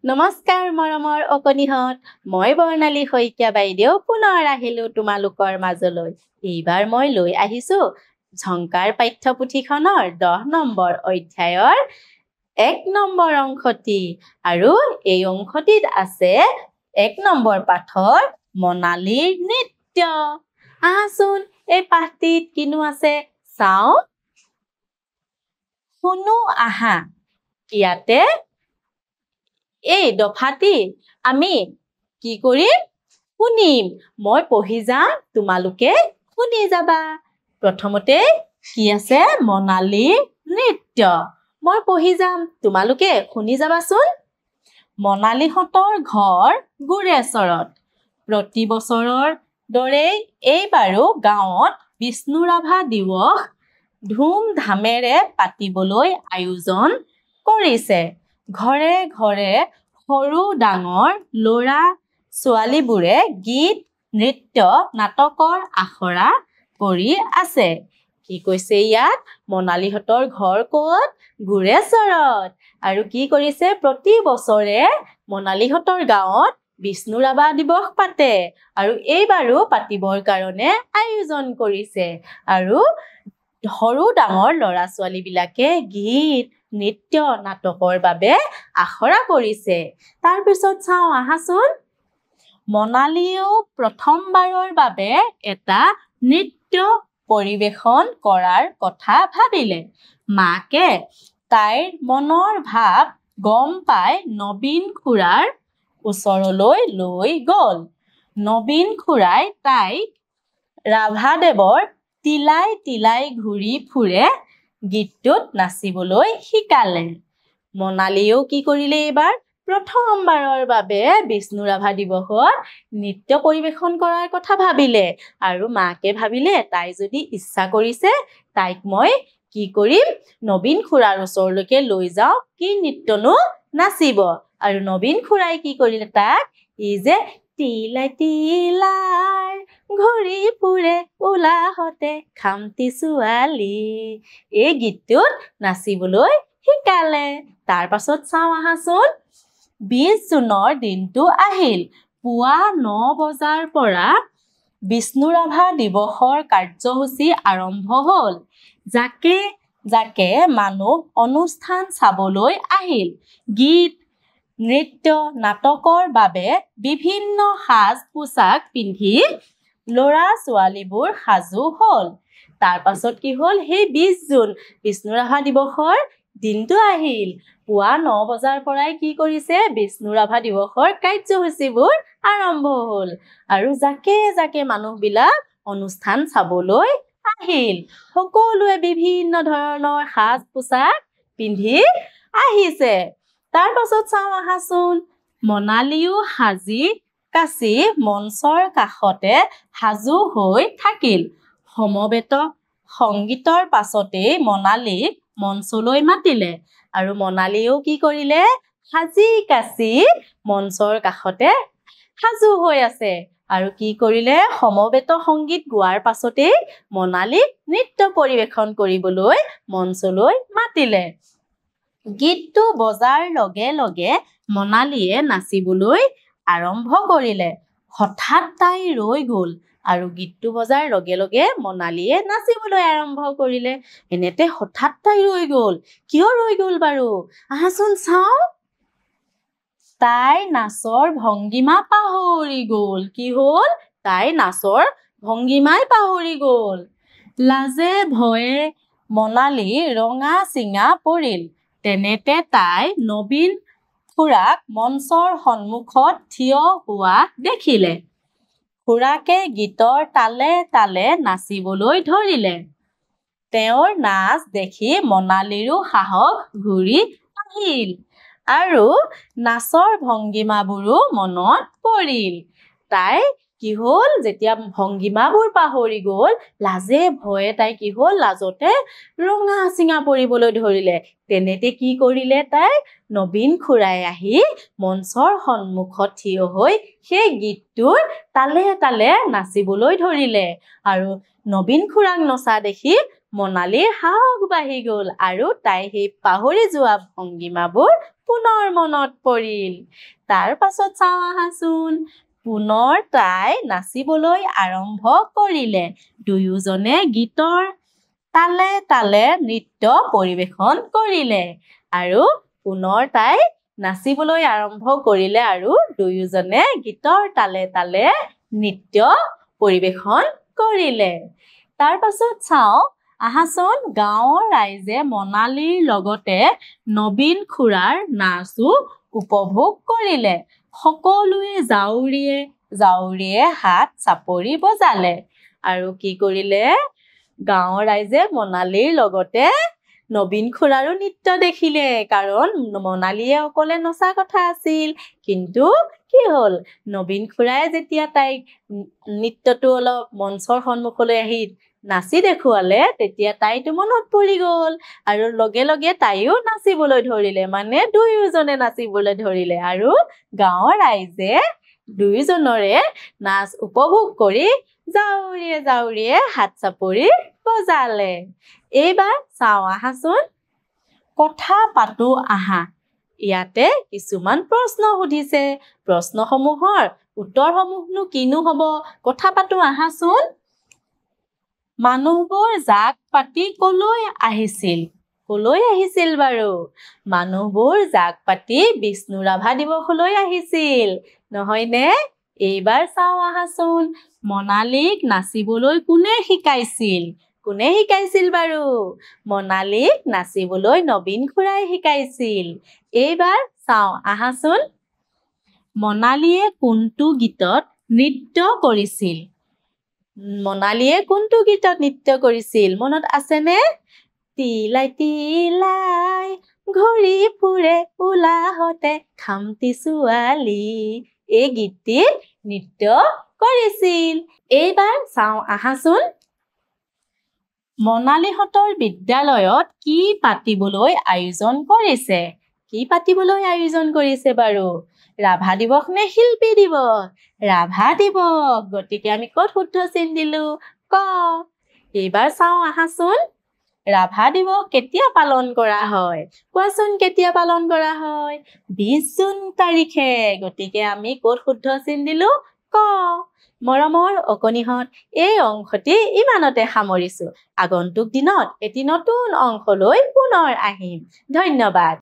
নমস্কাৰ মৰমৰ অকণিহঁত, মই বৰ্ণালী শইকীয়া বাইদেউ পুনৰ আহিলোঁ তোমালোকৰ মাজলৈ। এইবাৰ মই লৈ আহিছোঁ ঝংকাৰ পাঠ্যপুথিখনৰ 10 নম্বৰ অধ্যায়ৰ 1 নম্বৰ অংশটি। আৰু এই অংশটিত আছে 1 নম্বৰ পাঠৰ মনালীৰ নৃত্য। আহাচোন এই পাঠটিত কিনো আছে চাওঁ। শুনো আহা। ইয়াতে এই দফাটি আমি কি কৰিম? শুনিম। মই পঢ়ি যাম, তোমালোকে শুনি যাবা। প্ৰথমতে কি আছে? মনালীৰ নৃত্য। মই পঢ়ি যাম, তোমালোকে শুনি যাবাচোন। মনালীহঁতৰ ঘৰ গোৰেশ্বৰত। প্ৰতি বছৰৰ দৰেই এইবাৰো গাঁৱত বিষ্ণু ৰাভা দিৱস ধুমধামেৰে পাতিবলৈ আয়োজন কৰিছে। ঘৰে ঘৰে সৰু ডাঙৰ ল'ৰা ছোৱালীবোৰে গীত, নৃত্য, নাটকৰ আখৰা কৰি আছে। কি কৈছে ইয়াত? মনালীহঁতৰ ঘৰ ক'ত? গোৰেশ্বৰত। আৰু কি কৰিছে? প্ৰতি বছৰে মনালীহঁতৰ গাঁৱত বিষ্ণু ৰাভা দিৱস পাতে আৰু এইবাৰো পাতিবৰ কাৰণে আয়োজন কৰিছে। আৰু সৰু ডাঙৰ ল'ৰা ছোৱালীবিলাকে গীত, নৃত্য, নাটকৰ বাবে আখৰা কৰিছে। তাৰপিছত চাওঁ আহাচোন। মনালীয়েও প্ৰথমবাৰৰ বাবে এটা নৃত্য পৰিৱেশন কৰাৰ কথা ভাবিলে। মাকে তাইৰ মনৰ ভাৱ গম পাই নবীন খুৰাৰ ওচৰলৈ লৈ গ'ল। নবীন খুৰাই তাইক ৰাভাদেৱৰ তিলাই তিলাই ঘূৰি ফুৰে গীতটোত নাচিবলৈ শিকালে। মনালীয়েও কি কৰিলে এইবাৰ? প্ৰথমবাৰৰ বাবে বিষ্ণু ৰাভা দিৱসত নৃত্য পৰিৱেশন কৰাৰ কথা ভাবিলে। আৰু মাকে ভাবিলে তাই যদি ইচ্ছা কৰিছে, তাইক মই কি কৰিম? নবীন খুৰাৰ ওচৰলৈকে লৈ যাওঁ, কি নৃত্যনো নাচিব। আৰু নবীন খুৰাই কি কৰিলে তাক? ই যে তিলাই তিলাই ঘূৰি ফুৰে উলাহতে খামটি ছোৱালী, এই গীতটোত নাচিবলৈ শিকালে। তাৰ পাছত চাওঁ আহাচোন। 20 জুনৰ দিনটো আহিল। পুৱা 9 বজাৰ পৰা বিষ্ণু ৰাভা দিৱসৰ কাৰ্যসূচী আৰম্ভ হ'ল। জাকে জাকে মানুহ অনুষ্ঠান চাবলৈ আহিল। গীত, নৃত্য, নাটকৰ বাবে বিভিন্ন সাজ পোছাক পিন্ধি ল'ৰা ছোৱালীবোৰ সাজু হ'ল। তাৰ পাছত কি হ'ল? সেই 20 জুন বিষ্ণু ৰাভা দিৱসৰ দিনটো আহিল। পুৱা 9 বজাৰ পৰাই কি কৰিছে? বিষ্ণু ৰাভা দিৱসৰ কাৰ্যসূচীবোৰ আৰম্ভ হ'ল। আৰু জাকে জাকে মানুহবিলাক অনুষ্ঠান চাবলৈ আহিল। সকলোৱে বিভিন্ন ধৰণৰ সাজ পোছাক পিন্ধি আহিছে। তাৰ পাছত চাওঁ আহাচোন। মনালীও সাজি কাচি মঞ্চৰ কাষতে সাজু হৈ থাকিল। সমবেত সংগীতৰ পাছতেই মনালীক মঞ্চলৈ মাতিলে। আৰু মনালীয়েও কি কৰিলে? সাজি কাচি মঞ্চৰ কাষতে সাজু হৈ আছে। আৰু কি কৰিলে? সমবেত সংগীত গোৱাৰ পাছতেই মনালীক নৃত্য পৰিৱেশন কৰিবলৈ মঞ্চলৈ মাতিলে। গীতটো বজাৰ লগে লগে মনালীয়ে নাচিবলৈ আৰম্ভ কৰিলে। হঠাৎ তাই ৰৈ গ'ল। আৰু গীতটো বজাৰ লগে লগে মনালীয়ে নাচিবলৈ আৰম্ভ কৰিলে। এনেতে হঠাৎ তাই ৰৈ গ'ল। কিয় ৰৈ গ'ল বাৰু? আহাচোন চাওঁ। তাই নাচৰ ভংগীমা পাহৰি গ'ল। কি হ'ল? তাই নাচৰ ভংগীমাই পাহৰি গ'ল। লাজে ভয়ে মনালী ৰঙা চিঙা পৰিল। তেনেতে তাই নবীন খুৰাক মঞ্চৰ সন্মুখত থিয় হোৱা দেখিলে। খুৰাকে গীতৰ তালে তালে নাচিবলৈ ধৰিলে। তেওঁৰ নাচ দেখি মনালীৰো সাহস ঘূৰি আহিল। আৰু নাচৰ ভংগীমাবোৰো মনত পৰিল। তাই কি হ'ল? যেতিয়া ভংগীমাবোৰ পাহৰি গ'ল, লাজে ভয়ে তাই কি হ'ল? লাজতে ৰঙা চিঙা পৰিবলৈ ধৰিলে। তেনেতে কি কৰিলে তাই? নবীন খুৰাই আহি মঞ্চৰ সন্মুখত থিয় হৈ সেই গীতটোৰ তালে তালে নাচিবলৈ ধৰিলে। আৰু নবীন খুৰাক নচা দেখি মনালীৰ সাহস বাঢ়ি গ'ল। আৰু তাই সেই পাহৰি যোৱা ভংগীমাবোৰ পুনৰ মনত পৰিল তাৰ পাছত চাওঁ আহাচোন পুনৰ তাই নাচিবলৈ আৰম্ভ কৰিলে দুয়োজনে গীতৰ তালে তালে নৃত্য পৰিৱেশন কৰিলে আৰু পুনৰ তাই নাচিবলৈ আৰম্ভ কৰিলে আৰু দুয়োজনে গীতৰ তালে তালে নৃত্য পৰিৱেশন কৰিলে তাৰ পাছত চাওঁ আহাচোন গাঁৱৰ ৰাইজে মনালীৰ লগতে নবীন খুৰাৰ নাচো উপভোগ কৰিলে সকলোৱে জাউৰিয়ে হাত চাপৰি বজালে আৰু কি কৰিলে গাঁৱৰ ৰাইজে মনালীৰ লগতে নবীন খুৰাৰো নৃত্য দেখিলে কাৰণ মনালীয়ে অকলে নচা কথা আছিল কিন্তু কি হ'ল নবীন খুৰাই যেতিয়া তাইক নৃত্যটো অলপ মঞ্চৰ সন্মুখলৈ আহি নাচি দেখুৱালে তেতিয়া তাইতো মনত পৰি গ'ল আৰু লগে লগে তাইও নাচিবলৈ ধৰিলে মানে দুয়োজনে নাচিবলৈ ধৰিলে আৰু গাঁৱৰ ৰাইজে দুয়োজনৰে নাচ উপভোগ কৰি জাউৰিয়ে হাত চাপৰি বজালে এইবাৰ চাওঁ আহাচোন কথা পাতো আহা ইয়াতে কিছুমান প্ৰশ্ন সুধিছে প্ৰশ্নসমূহৰ উত্তৰসমূহনো কিনো হ'ব কথা পাতো আহাচোন মানুহবোৰ জাক পাতি কলৈ আহিছিল বাৰু মানুহবোৰ জাক পাতি বিষ্ণু ৰাভা দিৱসলৈ আহিছিল নহয়নে এইবাৰ চাওঁ আহাচোন মনালীক নাচিবলৈ কোনে শিকাইছিল বাৰু মনালীক নাচিবলৈ নবীন খুৰাই শিকাইছিল এইবাৰ চাওঁ আহাচোন মনালীয়ে কোনটো গীতত নৃত্য কৰিছিল মনত আছেনে তিলাই তিলাই ঘূৰি ফুৰে উলাহতে খামটি ছোৱালী এই গীতটিত নৃত্য কৰিছিল এইবাৰ চাওঁ আহাচোন মনালীহঁতৰ বিদ্যালয়ত কি পাতিবলৈ আয়োজন কৰিছে বাৰু ৰাভা দিৱস নে শিল্পী দিৱস ৰাভা দিৱস গতিকে আমি ক'ত শুদ্ধ চিন দিলো ক এইবাৰ চাওঁ আহাচোন ৰাভা দিৱস কেতিয়া পালন কৰা হয় কোৱাচোন কেতিয়া পালন কৰা হয় 20 জুন তাৰিখে গতিকে আমি ক'ত শুদ্ধ চিন দিলো ক মৰমৰ অকণিহঁত এই অংশটি ইমানতে সামৰিছো আগন্তুক দিনত এটি নতুন অংশলৈ পুনৰ আহিম ধন্যবাদ